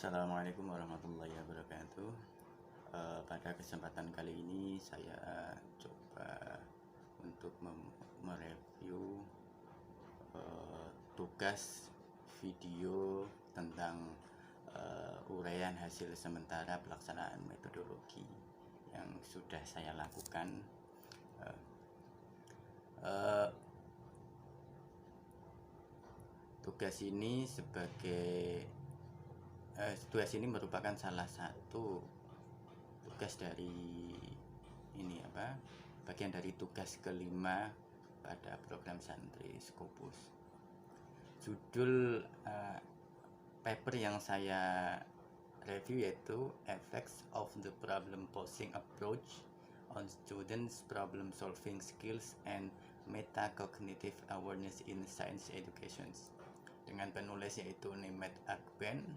Assalamualaikum warahmatullahi wabarakatuh. Pada kesempatan kali ini saya coba untuk mereview tugas video tentang uraian hasil sementara pelaksanaan metodologi yang sudah saya lakukan. Tugas ini merupakan salah satu tugas dari bagian dari tugas kelima pada program santri Scopus. Judul paper yang saya review yaitu Effects of the Problem Posing Approach on Students' Problem Solving Skills and Metacognitive Awareness in Science Education, dengan penulis yaitu Nemet Akben.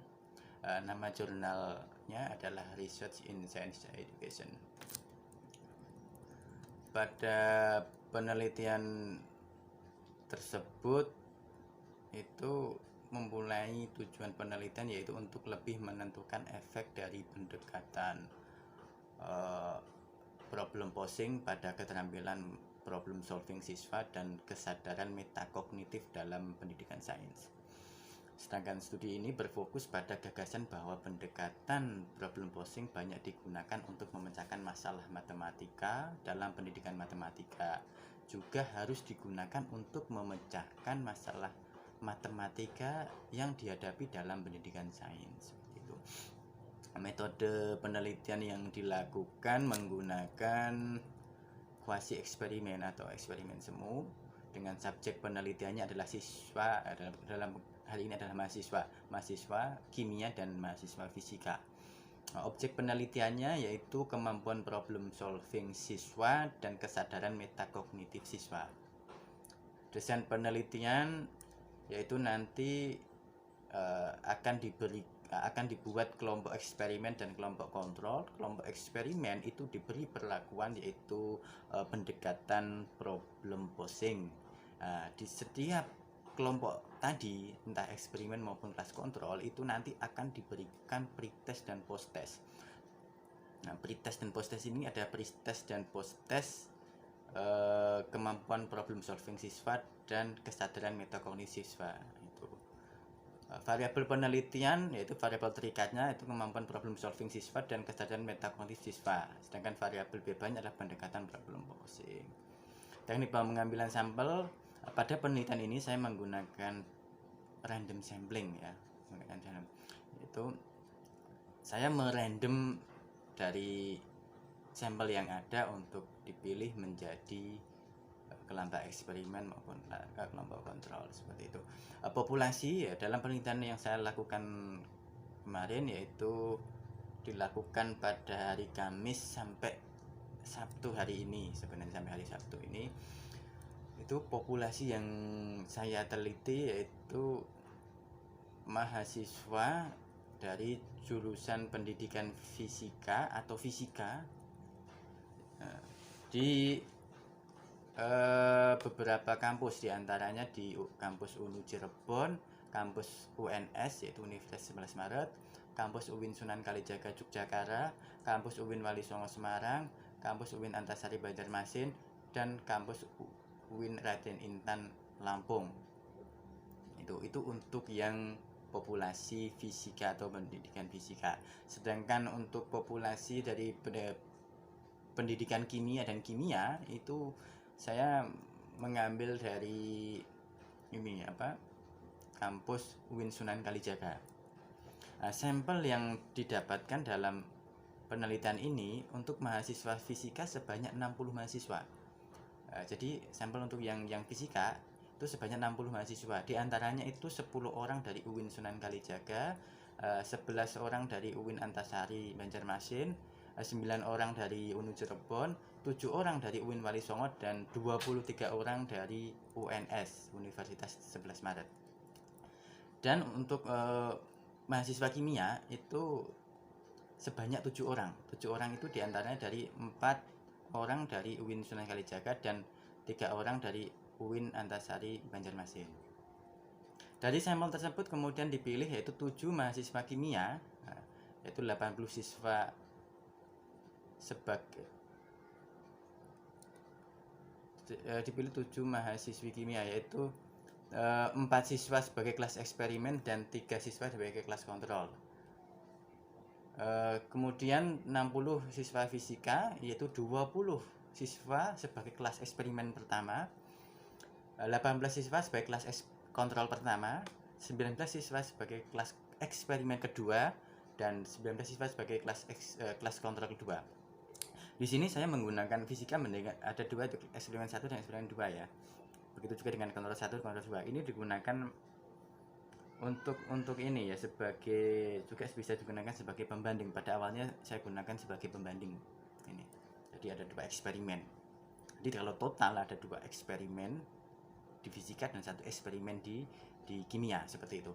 Nama jurnalnya adalah Research in Science Education. Pada penelitian tersebut itu memulai tujuan penelitian yaitu untuk lebih menentukan efek dari pendekatan problem posing pada keterampilan problem solving siswa dan kesadaran metakognitif dalam pendidikan sains. Sedangkan studi ini berfokus pada gagasan bahwa pendekatan problem posing banyak digunakan untuk memecahkan masalah matematika dalam pendidikan matematika. Juga harus digunakan untuk memecahkan masalah matematika yang dihadapi dalam pendidikan sains. Itu. Metode penelitian yang dilakukan menggunakan kuasi eksperimen atau eksperimen semu, dengan subjek penelitiannya adalah siswa, dalam hal ini adalah mahasiswa kimia dan mahasiswa fisika. Objek penelitiannya yaitu kemampuan problem solving siswa dan kesadaran metakognitif siswa. Desain penelitian yaitu nanti akan dibuat kelompok eksperimen dan kelompok kontrol. Kelompok eksperimen itu diberi perlakuan yaitu pendekatan problem posing. Di setiap kelompok tadi, entah eksperimen maupun kelas kontrol, itu nanti akan diberikan pretest dan posttest. Nah, pretest dan posttest ini ada pretest dan posttest kemampuan problem solving siswa dan kesadaran metakognitif siswa. Itu variabel penelitian yaitu variabel terikatnya itu kemampuan problem solving siswa dan kesadaran metakognitif siswa. Sedangkan variabel bebasnya adalah pendekatan problem posing. Teknik pengambilan sampel, pada penelitian ini saya menggunakan random sampling ya. Itu saya merandom dari sampel yang ada untuk dipilih menjadi kelompok eksperimen maupun kelompok kontrol, seperti itu. Populasi ya, dalam penelitian yang saya lakukan kemarin yaitu dilakukan pada hari Kamis sampai Sabtu hari ini. Sebenarnya sampai hari Sabtu ini itu populasi yang saya teliti yaitu mahasiswa dari jurusan pendidikan fisika atau fisika di beberapa kampus, diantaranya di kampus UNU Cirebon, kampus UNS yaitu Universitas 11 Maret, kampus UIN Sunan Kalijaga Yogyakarta, kampus UIN Wali Songo Semarang, kampus UIN Antasari Banjarmasin, dan kampus UIN Raden Intan Lampung. Itu untuk yang populasi fisika atau pendidikan fisika. Sedangkan untuk populasi dari pendidikan kimia dan kimia itu saya mengambil dari kampus UIN Sunan Kalijaga. Sampel yang didapatkan dalam penelitian ini untuk mahasiswa fisika sebanyak 60 mahasiswa. Jadi sampel untuk yang fisika itu sebanyak 60 mahasiswa. Di antaranya itu 10 orang dari UIN Sunan Kalijaga, 11 orang dari UIN Antasari Banjarmasin, 9 orang dari UNU Cirebon, 7 orang dari UIN Wali Songo, dan 23 orang dari UNS Universitas 11 Maret. Dan untuk mahasiswa kimia itu sebanyak 7 orang. 7 orang itu diantaranya dari 4 orang dari UIN Sunan Kalijaga dan 3 orang dari UIN Antasari Banjarmasin. Dari sampel tersebut kemudian dipilih yaitu 7 mahasiswa kimia yaitu 80 siswa sebagai dipilih 7 mahasiswi kimia, yaitu 4 siswa sebagai kelas eksperimen dan 3 siswa sebagai kelas kontrol. Kemudian 60 siswa fisika, yaitu 20 siswa sebagai kelas eksperimen pertama, 18 siswa sebagai kelas kontrol pertama, 19 siswa sebagai kelas eksperimen kedua, dan 19 siswa sebagai kelas kontrol kedua. Di sini saya menggunakan fisika ada dua, eksperimen 1 dan eksperimen 2 ya. Begitu juga dengan kontrol 1 dan kontrol 2. Ini digunakan untuk ini ya, sebagai juga bisa digunakan sebagai pembanding. Pada awalnya saya gunakan sebagai pembanding ini. Jadi ada 2 eksperimen. Jadi kalau total ada 2 eksperimen di fisika dan 1 eksperimen di kimia, seperti itu.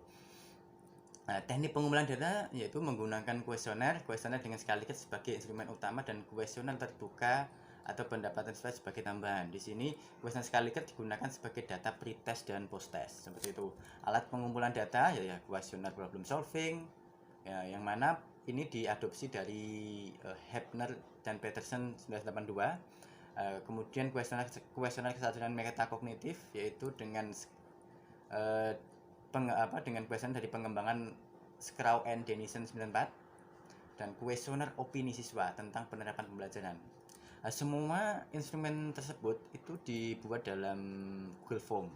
Nah, teknik pengumpulan data yaitu menggunakan kuesioner dengan sekaligus sebagai instrumen utama dan kuesioner terbuka atau pendapatan siswa sebagai tambahan. Di sini kuesioner sekaligus digunakan sebagai data pretest dan posttest, seperti itu. Alat pengumpulan data ya kuesioner problem solving ya, yang mana ini diadopsi dari Hebner dan Peterson 1982. Kemudian kuesioner kesadaran metakognitif yaitu dengan dengan kuesioner dari pengembangan Scrow and Denison 94 dan kuesioner opini siswa tentang penerapan pembelajaran. Semua instrumen tersebut itu dibuat dalam Google Form.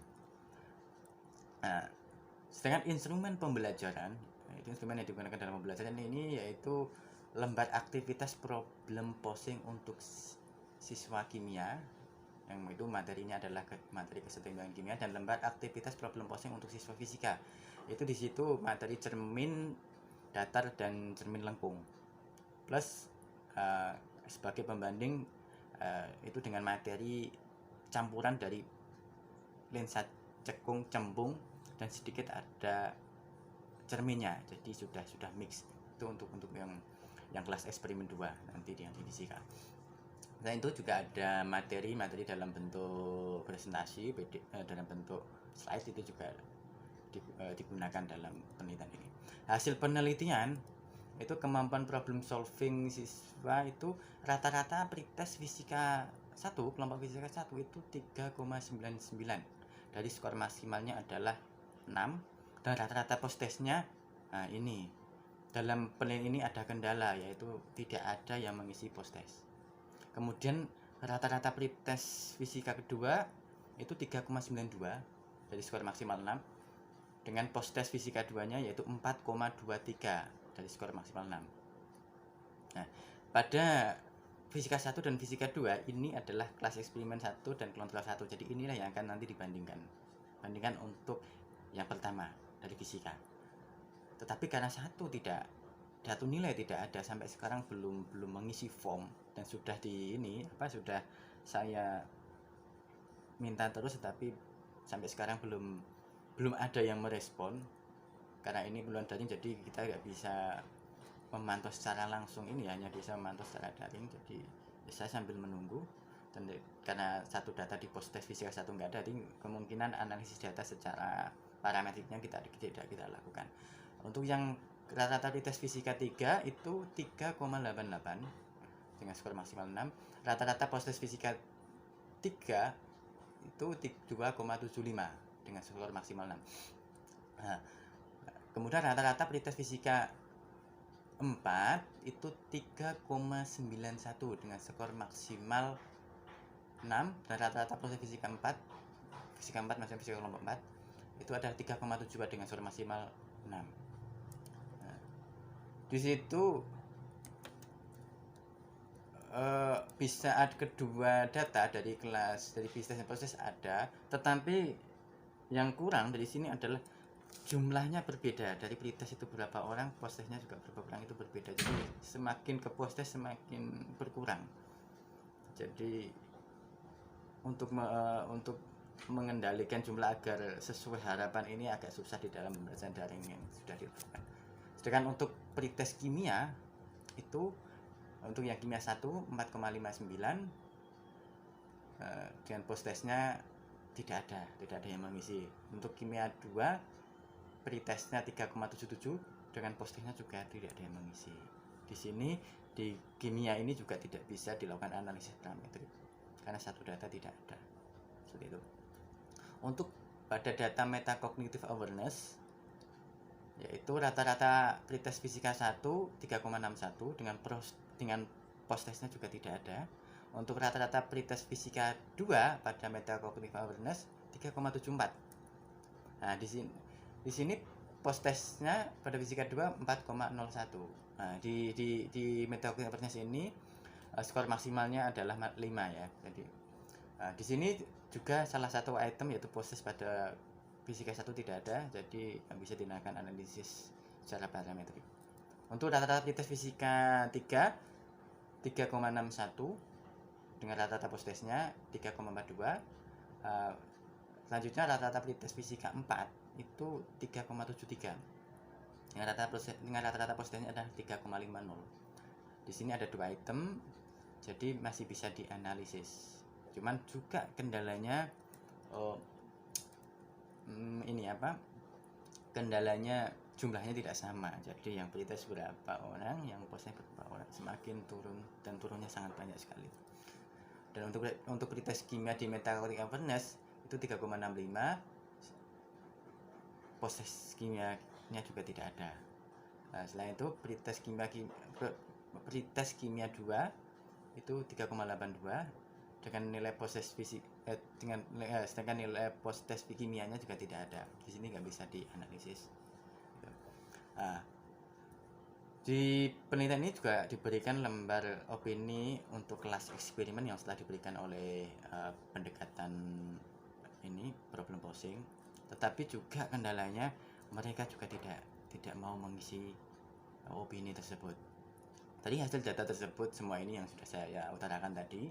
Sedangkan instrumen pembelajaran, itu instrumen yang digunakan dalam pembelajaran ini yaitu lembar aktivitas problem posing untuk siswa kimia, yang itu materinya adalah materi kesetimbangan kimia, dan lembar aktivitas problem posing untuk siswa fisika. Itu di situ materi cermin datar dan cermin lengkung. Plus sebagai pembanding itu dengan materi campuran dari lensa cekung cembung dan sedikit ada cerminnya. Jadi sudah mix. Itu untuk yang kelas eksperimen 2 nanti di fisika. Nah, itu juga ada materi dalam bentuk presentasi, dalam bentuk slide, itu juga digunakan dalam penelitian ini. Hasil penelitian itu kemampuan problem solving siswa itu rata-rata pretest fisika 1, kelompok fisika 1 itu 3,99. Dari skor maksimalnya adalah 6, dan rata-rata posttestnya ini. Dalam penelitian ini ada kendala, yaitu tidak ada yang mengisi posttest. Kemudian rata-rata pretest fisika kedua itu 3,92 dari skor maksimal 6, dengan posttest fisika 2-nya yaitu 4,23 dari skor maksimal 6. Nah, pada fisika 1 dan fisika 2 ini adalah kelas eksperimen 1 dan kontrol 1. Jadi inilah yang akan nanti dibandingkan untuk yang pertama dari fisika. Tetapi karena satu nilai tidak ada sampai sekarang, belum mengisi form, dan sudah sudah saya minta terus, tetapi sampai sekarang belum ada yang merespon. Karena ini belum daring, jadi kita nggak bisa memantau secara langsung, ini hanya bisa memantau secara daring. Jadi saya sambil menunggu, dan karena satu data di posttest fisika 1 nggak ada, jadi kemungkinan analisis data secara parametriknya tidak kita lakukan. Untuk yang rata-rata di tes fisika 3 itu 3,88 dengan skor maksimal 6. Rata-rata posttest fisika 3 itu 2,75 dengan skor maksimal 6. Nah, kemudian rata-rata pretest fisika 4 itu 3,91 dengan skor maksimal 6, dan rata-rata posttest fisika 4 maksudnya fisika kelompok 4 itu ada 3,72 dengan skor maksimal 6. Di situ bisa ada kedua data dari fisika dan proses ada, tetapi yang kurang dari sini adalah jumlahnya berbeda. Dari pretest itu berapa orang, posttestnya juga berapa orang, itu berbeda. Jadi semakin ke posttest semakin berkurang. Jadi untuk mengendalikan jumlah agar sesuai harapan ini agak susah di dalam pembelajaran daring yang sudah dilakukan. Sedangkan untuk pretest kimia itu, untuk yang kimia 1 4,59, dengan posttestnya tidak ada yang mengisi. Untuk kimia 2 pretestnya 3,77, dengan postesnya juga tidak ada yang mengisi. Di sini di kimia ini juga tidak bisa dilakukan analisis parametrik karena satu data tidak ada. Seperti itu. Untuk pada data metacognitive awareness, yaitu rata-rata pretest fisika 1 3,61 dengan postesnya juga tidak ada. Untuk rata-rata pretest fisika 2 pada metacognitive awareness 3,74. Nah, di sini postesnya pada fisika 2 4,01. Nah, di metacognitive awareness ini skor maksimalnya adalah 5 ya. Jadi di sini juga salah satu item yaitu postes pada fisika 1 tidak ada, jadi bisa digunakan analisis secara parametrik. Untuk rata-rata pretest fisika 3 3,61 dengan rata-rata postesnya 3,42. Selanjutnya rata-rata pretest fisika 4 itu 3,73. Dengan rata-rata postesnya adalah 3,50. Di sini ada 2 item, jadi masih bisa dianalisis. Cuman juga kendalanya kendalanya jumlahnya tidak sama. Jadi yang pretest berapa orang, yang postnya berapa orang, semakin turun dan turunnya sangat banyak sekali. Dan untuk pretest kimia di metacognitive awareness itu 3,65, proses kimianya juga tidak ada. Nah, selain itu pretest kimia 2 itu 3,82 dengan nilai proses fisik sedangkan nilai proses kimianya juga tidak ada. Di sini nggak bisa dianalisis. Nah, di penelitian ini juga diberikan lembar opini untuk kelas eksperimen yang setelah diberikan oleh pendekatan ini problem posing, tetapi juga kendalanya mereka juga tidak mau mengisi opini tersebut. Tadi hasil data tersebut semua ini yang sudah saya utarakan tadi.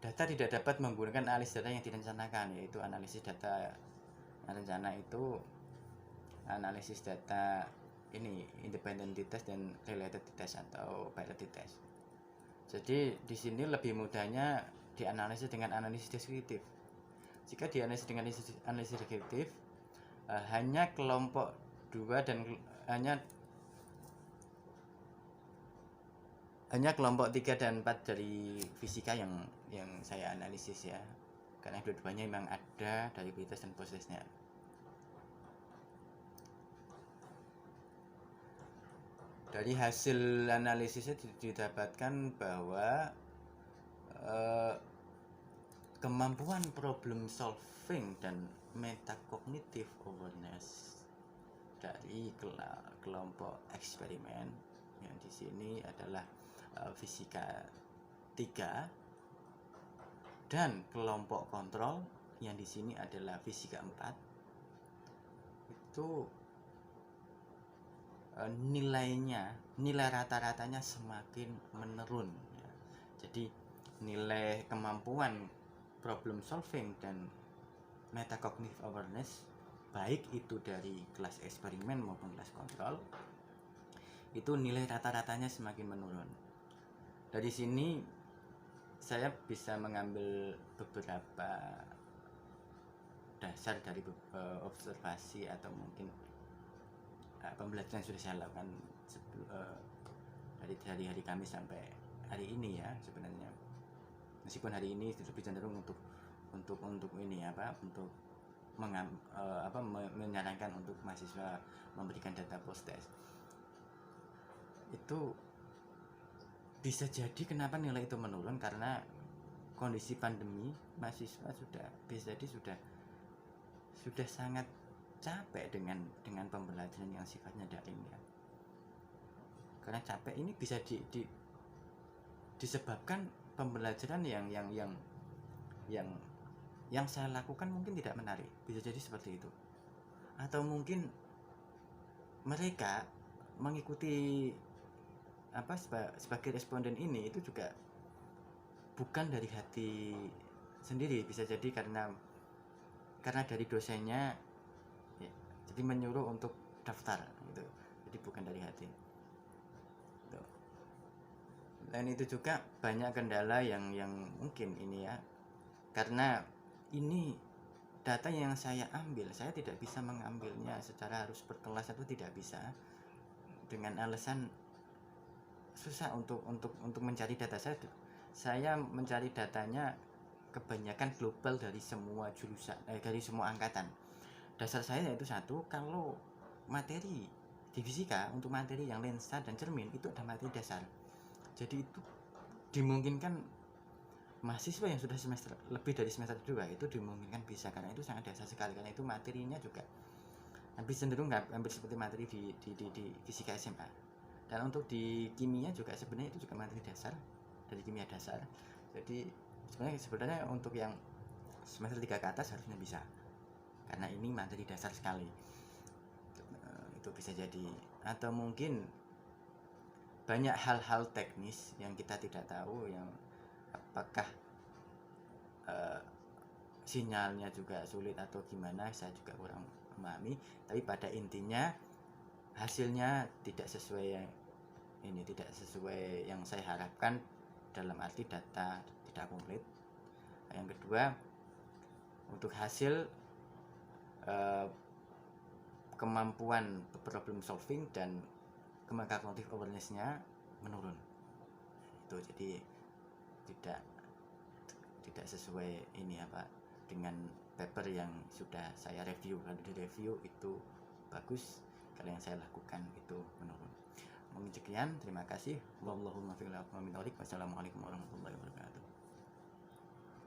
Data tidak dapat menggunakan analisis data yang direncanakan, yaitu analisis data rencana itu analisis data ini independent test dan related test atau parity test. Jadi di sini lebih mudahnya dianalisis dengan analisis deskriptif. Jika dianalisis dengan analisis deskriptif, hanya kelompok 2 dan hanya kelompok 3 dan 4 dari fisika yang saya analisis ya, karena dua-duanya memang ada dari pretest dan postesnya. Dari hasil analisisnya didapatkan bahwa kemampuan problem solving dan metacognitive awareness dari kelompok eksperimen yang di sini adalah fisika 3 dan kelompok kontrol yang di sini adalah fisika 4 itu nilai rata-ratanya semakin menurun ya. Jadi nilai kemampuan problem solving dan metacognitive awareness baik itu dari kelas eksperimen maupun kelas kontrol itu nilai rata-ratanya semakin menurun. Dari sini saya bisa mengambil beberapa dasar dari observasi atau mungkin pembelajaran yang sudah saya lakukan dari hari Kamis sampai hari ini ya. Sebenarnya meskipun hari ini lebih cenderung untuk ini untuk menyarankan untuk mahasiswa memberikan data post test, itu bisa jadi kenapa nilai itu menurun karena kondisi pandemi. Mahasiswa sudah sangat capek dengan pembelajaran yang sifatnya daring ya. Karena capek ini bisa disebabkan pembelajaran yang saya lakukan mungkin tidak menarik, bisa jadi seperti itu. Atau mungkin mereka mengikuti sebagai responden ini itu juga bukan dari hati sendiri, bisa jadi karena dari dosennya ya, jadi menyuruh untuk daftar gitu, jadi bukan dari hati gitu. Dan itu juga banyak kendala yang mungkin ini ya, karena ini data yang saya ambil, saya tidak bisa mengambilnya secara harus per kelas, itu tidak bisa. dengan alasan susah untuk mencari data. Saya mencari datanya kebanyakan global dari semua jurusan, dari semua angkatan. Dasar saya yaitu satu, kalau materi di fisika untuk materi yang lensa dan cermin itu ada materi dasar. Jadi itu dimungkinkan mahasiswa yang sudah semester lebih dari semester 2 itu dimungkinkan bisa, karena itu sangat dasar sekali, karena itu materinya juga hampir cenderung hampir seperti materi di fisika SMA. Dan untuk di kimia juga sebenarnya itu juga materi dasar dari kimia dasar. Jadi sebenarnya untuk yang semester 3 ke atas harusnya bisa, karena ini materi dasar sekali. Itu bisa jadi, atau mungkin banyak hal-hal teknis yang kita tidak tahu, yang apakah sinyalnya juga sulit atau gimana, saya juga kurang memahami. Tapi pada intinya hasilnya tidak sesuai yang saya harapkan, dalam arti data tidak komplit. Yang kedua, untuk hasil kemampuan problem solving dan kemampuan cognitive awareness-nya menurun. Itu jadi tidak sesuai dengan paper yang sudah saya review. Kalau di review itu bagus, kalau yang saya lakukan itu menurun. Mungkin sekian, terima kasih. Wassalamualaikum warahmatullahi wabarakatuh.